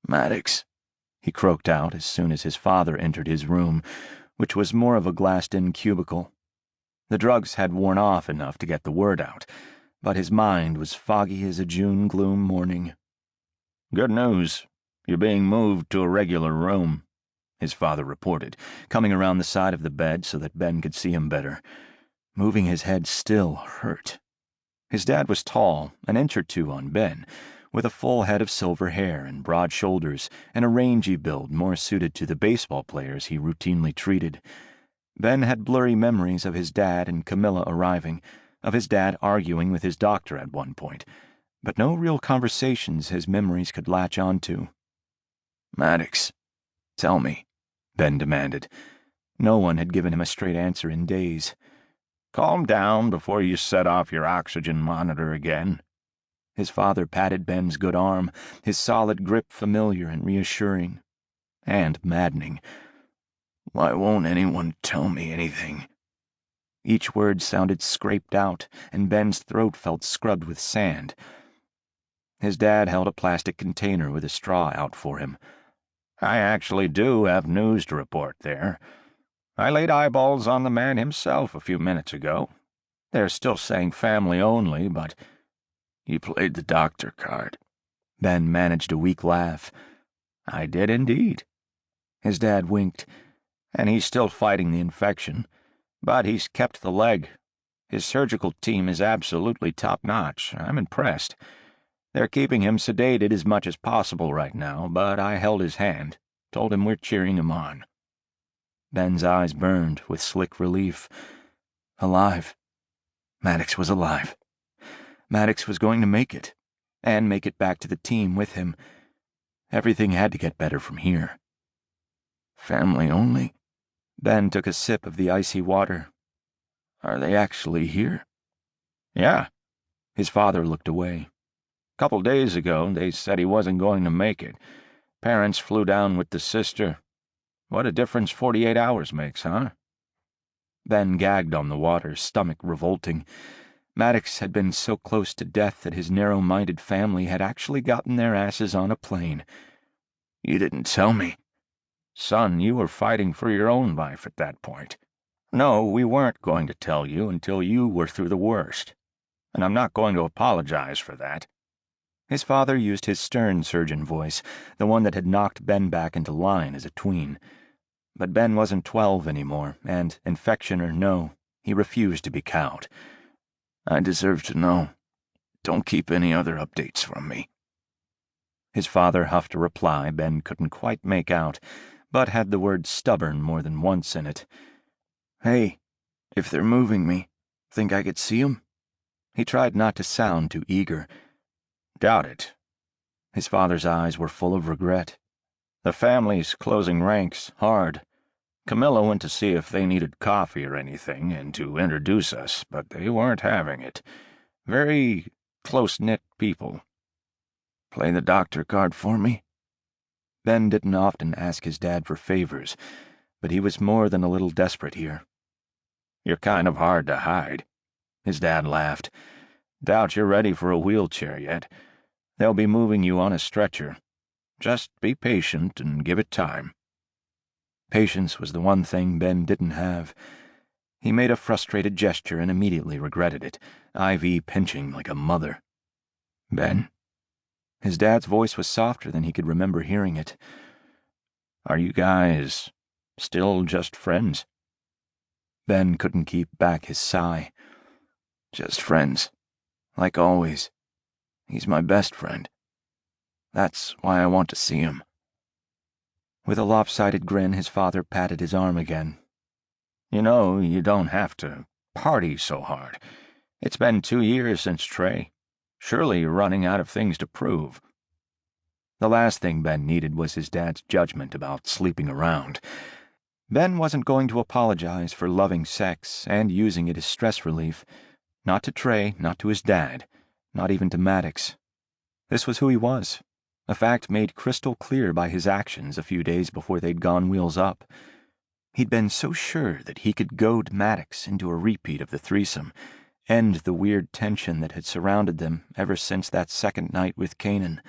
"Maddox," he croaked out as soon as his father entered his room, which was more of a glassed-in cubicle. The drugs had worn off enough to get the word out, but his mind was foggy as a June gloom morning. "Good news. You're being moved to a regular room," his father reported, coming around the side of the bed so that Ben could see him better. Moving his head still hurt. His dad was tall, an inch or two on Ben, with a full head of silver hair and broad shoulders and a rangy build more suited to the baseball players he routinely treated. Ben had blurry memories of his dad and Camilla arriving, of his dad arguing with his doctor at one point, but no real conversations his memories could latch onto. "Maddox, tell me," Ben demanded. No one had given him a straight answer in days. "Calm down before you set off your oxygen monitor again." His father patted Ben's good arm, his solid grip familiar and reassuring. And maddening. "Why won't anyone tell me anything?" Each word sounded scraped out, and Ben's throat felt scrubbed with sand. His dad held a plastic container with a straw out for him. "I actually do have news to report there. I laid eyeballs on the man himself a few minutes ago. They're still saying family only, but—" "You played the doctor card." Ben managed a weak laugh. "I did indeed." His dad winked. "And he's still fighting the infection. But he's kept the leg. His surgical team is absolutely top-notch. I'm impressed. They're keeping him sedated as much as possible right now, but I held his hand, told him we're cheering him on." Ben's eyes burned with slick relief. Alive. Maddox was alive. Maddox was going to make it, and make it back to the team with him. Everything had to get better from here. "Family only?" Ben took a sip of the icy water. "Are they actually here?" "Yeah." His father looked away. "Couple days ago, they said he wasn't going to make it. Parents flew down with the sister. What a difference 48 hours makes, huh?" Ben gagged on the water, stomach revolting. Maddox had been so close to death that his narrow-minded family had actually gotten their asses on a plane. "You didn't tell me." "Son, you were fighting for your own life at that point. No, we weren't going to tell you until you were through the worst. And I'm not going to apologize for that." His father used his stern surgeon voice, the one that had knocked Ben back into line as a tween. But Ben wasn't 12 anymore, and, infection or no, he refused to be cowed. "I deserve to know. Don't keep any other updates from me." His father huffed a reply Ben couldn't quite make out, but had the word stubborn more than once in it. "Hey, if they're moving me, think I could see 'em?" He tried not to sound too eager. "Doubt it." His father's eyes were full of regret. "The family's closing ranks hard. Camilla went to see if they needed coffee or anything and to introduce us, but they weren't having it. Very close-knit people." "Play the doctor card for me?" Ben didn't often ask his dad for favors, but he was more than a little desperate here. "You're kind of hard to hide." His dad laughed. "Doubt you're ready for a wheelchair yet. They'll be moving you on a stretcher. Just be patient and give it time." Patience was the one thing Ben didn't have. He made a frustrated gesture and immediately regretted it, Ivy pinching like a mother. "Ben?" His dad's voice was softer than he could remember hearing it. "Are you guys still just friends?" Ben couldn't keep back his sigh. "Just friends. Like always. He's my best friend. That's why I want to see him." With a lopsided grin, his father patted his arm again. "You know, you don't have to party so hard. It's been 2 years since Trey. Surely you're running out of things to prove." The last thing Ben needed was his dad's judgment about sleeping around. Ben wasn't going to apologize for loving sex and using it as stress relief. Not to Trey, not to his dad, not even to Maddox. This was who he was, a fact made crystal clear by his actions a few days before they'd gone wheels up. He'd been so sure that he could goad Maddox into a repeat of the threesome, end the weird tension that had surrounded them ever since that second night with Kanan.